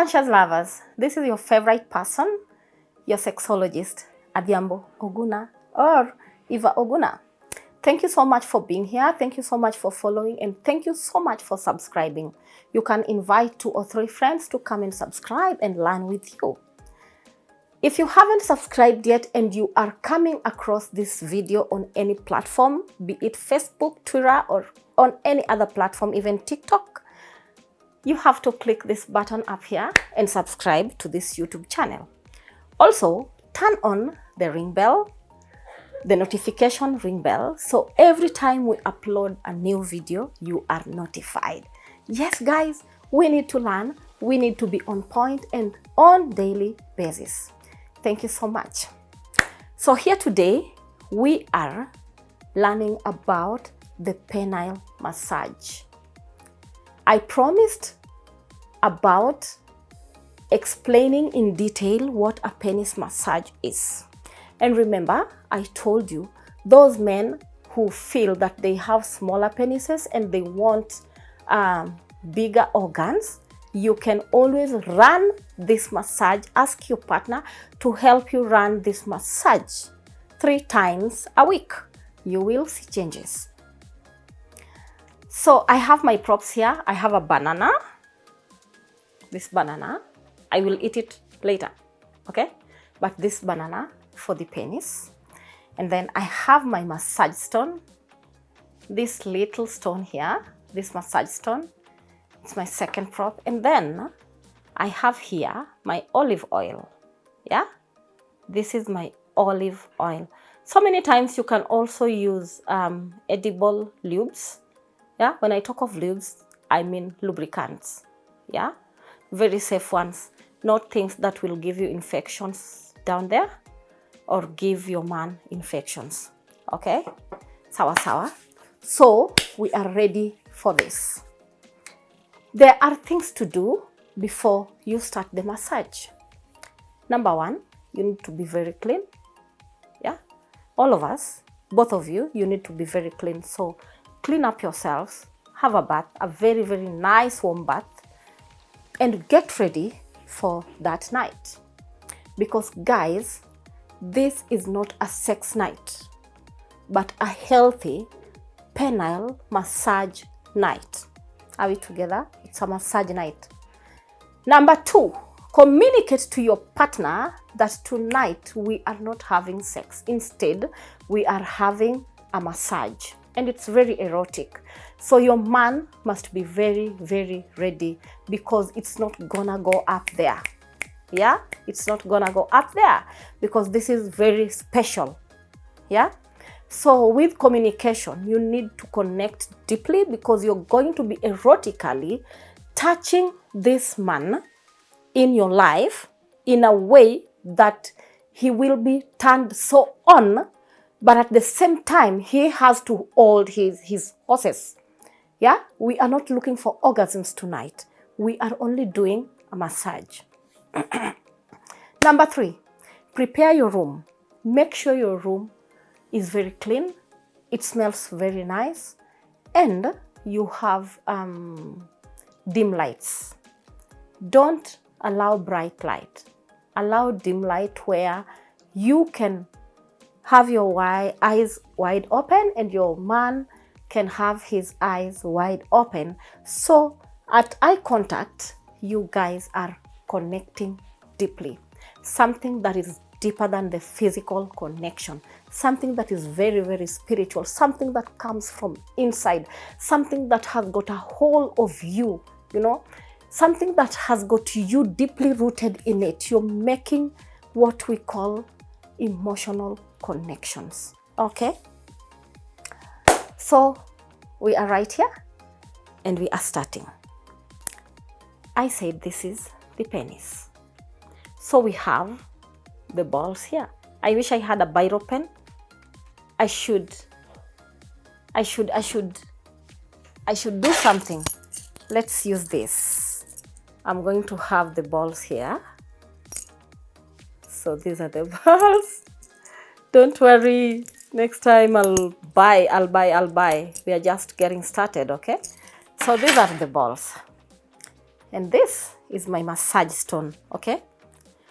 conscious lovers, this is your favorite person, your sexologist, Adhiambo Oguna or Eva Oguna. Thank you so much for being here. Thank you so much for following, and thank you so much for subscribing. You can invite 2 or 3 friends to come and subscribe and learn with you. If you haven't subscribed yet and you are coming across this video on any platform, be it Facebook, Twitter, or on any other platform, even TikTok, you have to click this button up here and subscribe to this YouTube channel. Also, turn on the ring bell, the notification ring bell, so every time we upload a new video, you are notified. Yes, guys, we need to learn, we need to be on point and on daily basis. Thank you so much. So here today, we are learning about the penile massage. I promised about explaining in detail what a penis massage is. And remember, I told you, those men who feel that they have smaller penises and they want bigger organs, you can always run this massage. Ask your partner to help you run this massage 3 times a week. You will see changes. So I have my props here. I have a banana. This banana, I will eat it later, okay? But this banana for the penis. And then I have my massage stone. This little stone here, this massage stone. It's my second prop. And then I have here my olive oil. Yeah, this is my olive oil. So many times you can also use edible lubes. Yeah, when I talk of lubes, I mean lubricants. Yeah, very safe ones, not things that will give you infections down there or give your man infections. Okay, sawa sawa. So we are ready for this. There are things to do before you start the massage. Number 1, you need to be very clean. Yeah, all of us, both of you, you need to be very clean. So clean up yourselves, have a bath, a very, very nice warm bath, and get ready for that night. Because guys, this is not a sex night, but a healthy penile massage night. Are we together? It's a massage night. Number 2, communicate to your partner that tonight we are not having sex. Instead, we are having a massage. And it's very erotic. So your man must be very, very ready, because it's not gonna go up there. Yeah, it's not gonna go up there because this is very special. Yeah, so with communication, you need to connect deeply, because you're going to be erotically touching this man in your life in a way that he will be turned so on, but at the same time, he has to hold his horses. Yeah, we are not looking for orgasms tonight. We are only doing a massage. Number 3, prepare your room. Make sure your room is very clean. It smells very nice. And you have dim lights. Don't allow bright light. Allow dim light where you can have your eyes wide open and your man can have his eyes wide open. So at eye contact, you guys are connecting deeply. Something that is deeper than the physical connection. Something that is very, very spiritual. Something that comes from inside. Something that has got a hold of you, you know. Something that has got you deeply rooted in it. You're making what we call emotional connections. Okay? So we are right here and we are starting. I said this is the penis. So we have the balls here. I wish I had a biro pen. I should do something. Let's use this. I'm going to have the balls here. So these are the balls. Don't worry. Next time I'll buy. We are just getting started, okay? So these are the balls. And this is my massage stone, okay?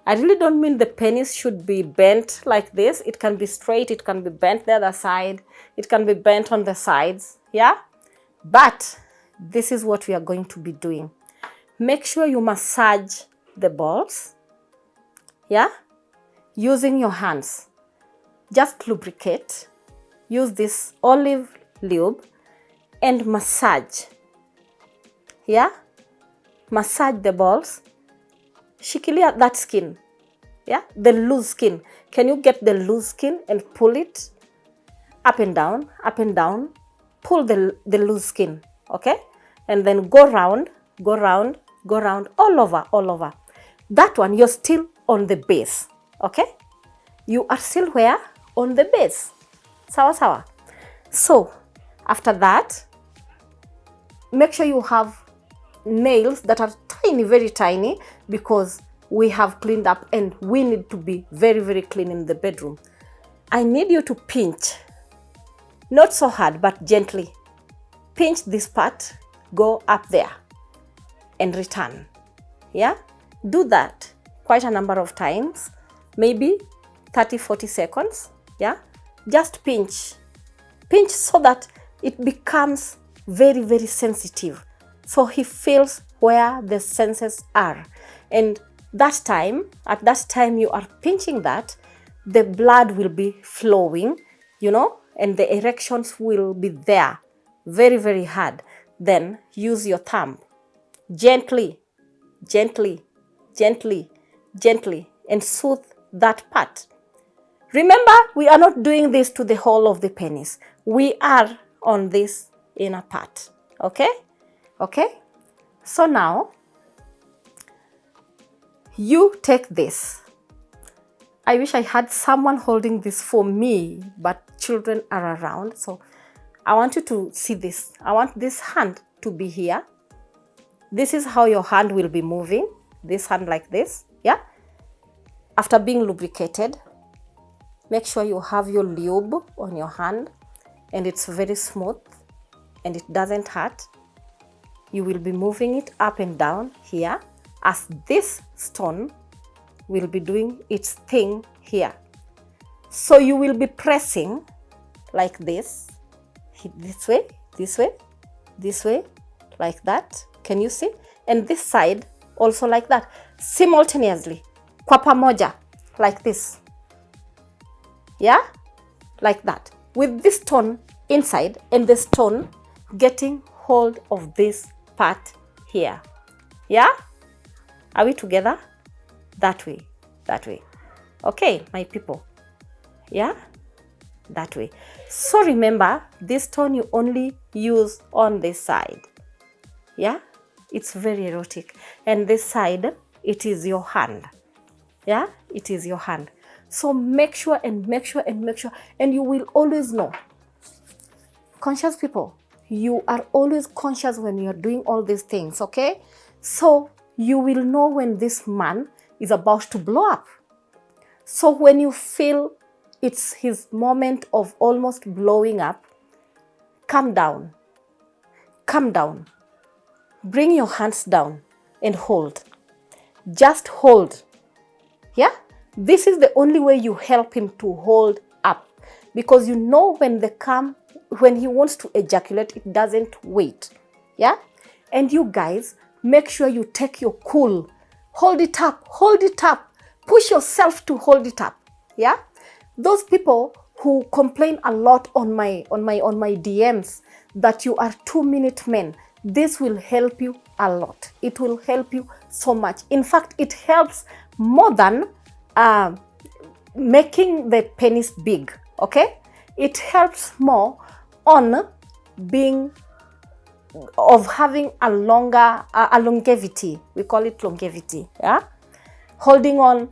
I really don't mean the penis should be bent like this. It can be straight, it can be bent the other side, it can be bent on the sides, yeah? But this is what we are going to be doing. Make sure you massage the balls, yeah? Using your hands. Just lubricate. Use this olive lube and massage, yeah? Massage the balls. Shikilia that skin, yeah? The loose skin. Can you get the loose skin and pull it up and down, up and down? Pull the loose skin, okay? And then go round, go round, go round, all over, all over. That one, you're still on the base, okay? You are still where? On the base. Sawa sawa. So, after that, make sure you have nails that are tiny, very tiny, because we have cleaned up and we need to be very, very clean in the bedroom. I need you to pinch, not so hard, but gently. Pinch this part, go up there and return, yeah? Do that quite a number of times, maybe 30-40 seconds, yeah? Just pinch so that it becomes very, very sensitive. So he feels where the senses are. And at that time you are pinching that, the blood will be flowing, you know, and the erections will be there very, very hard. Then use your thumb. Gently, gently, gently, gently, and soothe that part. Remember, we are not doing this to the whole of the penis. We are on this inner part. Okay? Okay? So now, you take this. I wish I had someone holding this for me, but children are around. So I want you to see this. I want this hand to be here. This is how your hand will be moving. This hand like this, yeah? After being lubricated, make sure you have your lube on your hand and it's very smooth and it doesn't hurt. You will be moving it up and down here as this stone will be doing its thing here. So you will be pressing like this way, this way, this way, like that. Can you see? And this side also like that, simultaneously, kwa pamoja, like this. Yeah, like that, with this stone inside and the stone getting hold of this part here. Yeah, are we together? That way, that way. Okay, my people. Yeah, that way. So remember, this stone you only use on this side. Yeah, it's very erotic. And this side, it is your hand. Yeah, it is your hand. So make sure and make sure and make sure, and you will always know. Conscious people, you are always conscious when you are doing all these things, okay? So you will know when this man is about to blow up. So when you feel it's his moment of almost blowing up, calm down. Calm down. Bring your hands down and hold. Just hold. Yeah? This is the only way you help him to hold up, because you know when he wants to ejaculate, it doesn't wait. Yeah? And you guys, make sure you take your cool. Hold it up, hold it up. Push yourself to hold it up. Yeah? Those people who complain a lot on my DMs that you are 2-minute men, this will help you a lot. It will help you so much. In fact, it helps more than making the penis big, okay? It helps more on having a longer, longevity. We call it longevity, yeah? Holding on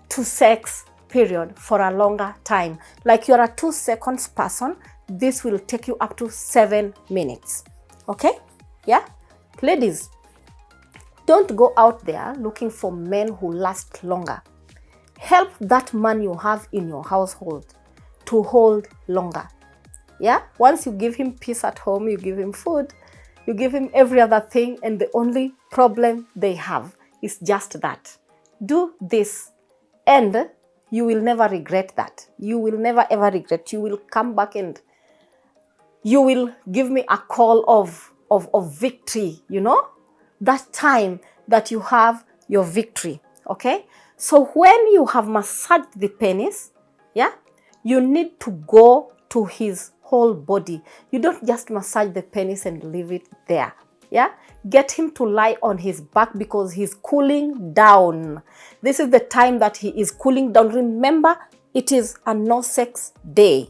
to sex period for a longer time. Like you're a 2 seconds person, this will take you up to 7 minutes, okay? Yeah? Ladies, don't go out there looking for men who last longer. Help that man you have in your household to hold longer. Yeah? Once you give him peace at home, you give him food, you give him every other thing, and the only problem they have is just that. Do this, and you will never regret that. You will never ever regret. You will come back and you will give me a call of victory, that time that you have your victory. Okay? So when you have massaged the penis, yeah, you need to go to his whole body. You don't just massage the penis and leave it there. Yeah? Get him to lie on his back because he's cooling down. This is the time that he is cooling down. Remember, it is a no sex day.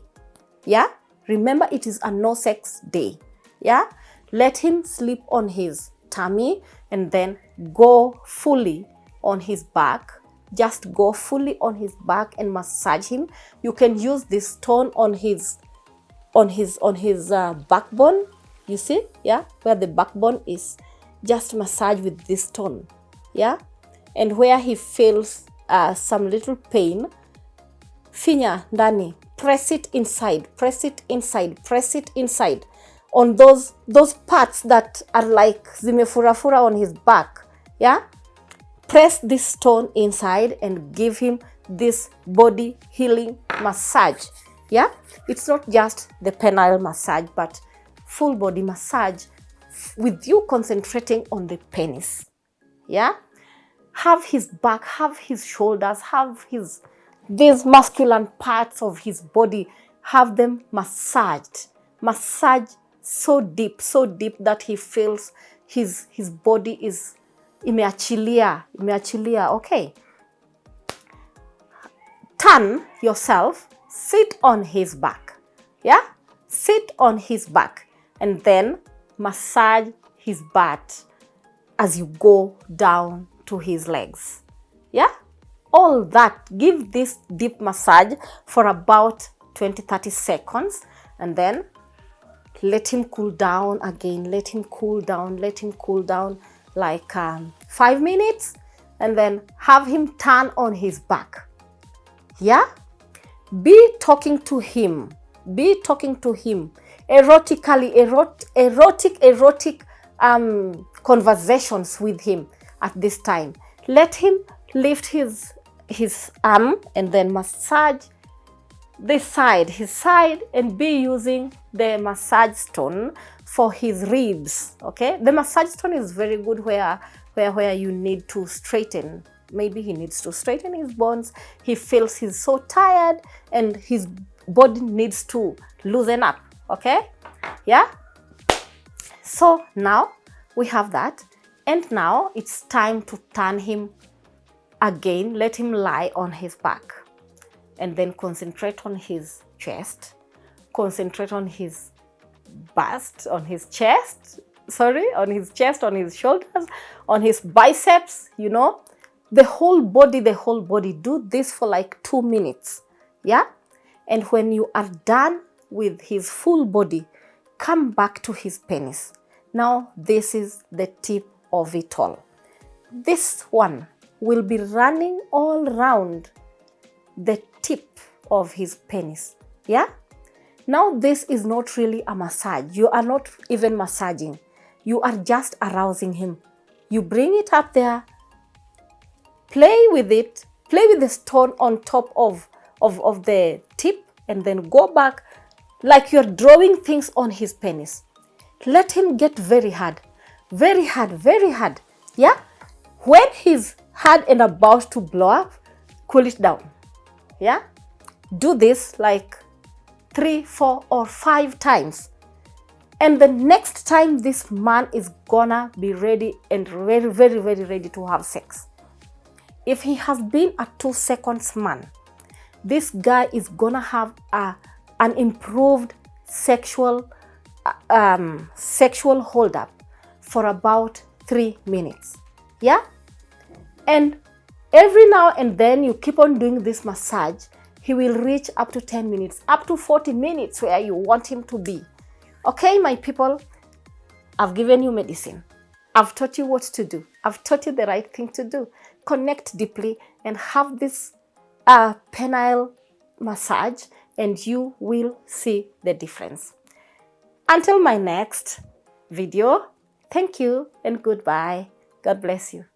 Yeah? Remember, it is a no sex day. Yeah? Let him sleep on his tummy and then go fully on his back. Just go fully on his back and massage him. You can use this stone on his backbone. You see, yeah, where the backbone is. Just massage with this stone, yeah, and where he feels some little pain, finya ndani, press it inside, press it inside, press it inside on those parts that are like zimefurafura on his back, yeah. Press this stone inside and give him this body healing massage. Yeah, it's not just the penile massage, but full body massage with you concentrating on the penis. Yeah, have his back, have his shoulders, have these masculine parts of his body, have them massaged. Massage so deep that he feels his body is imeachilia. Okay, turn yourself, sit on his back. Yeah, sit on his back and then massage his butt as you go down to his legs. Yeah, all that. Give this deep massage for about 20-30 seconds and then let him cool down again. Let him cool down like 5 minutes, and then have him turn on his back. Yeah, be talking to him erotically, erotic conversations with him at this time. Let him lift his arm and then massage his side, and be using the massage stone for his ribs. Okay, the massage stone is very good where you need to straighten. Maybe he needs to straighten his bones. He feels he's so tired and his body needs to loosen up. Okay, yeah. So now we have that, and now it's time to turn him again. Let him lie on his back and then concentrate on his chest, concentrate on his bust, on his chest, on his shoulders, on his biceps, the whole body. Do this for like 2 minutes. Yeah, and when you are done with his full body, come back to his penis. Now this is the tip of it all. This one will be running all around the tip of his penis. Yeah, now this is not really a massage. You are not even massaging, you are just arousing him. You bring it up there, play with it, play with the stone on top of the tip, and then go back like you're drawing things on his penis. Let him get very hard. Yeah, when he's hard and about to blow up, cool it down. Yeah, do this like 3, 4, or 5 times, and the next time this man is gonna be ready and very ready to have sex. If he has been a 2 seconds man, this guy is gonna have an improved sexual hold up for about 3 minutes. Yeah, and every now and then you keep on doing this massage, he will reach up to 10 minutes, up to 40 minutes where you want him to be. Okay, my people, I've given you medicine. I've taught you what to do. I've taught you the right thing to do. Connect deeply and have this penile massage, and you will see the difference. Until my next video. Thank you and goodbye. God bless you.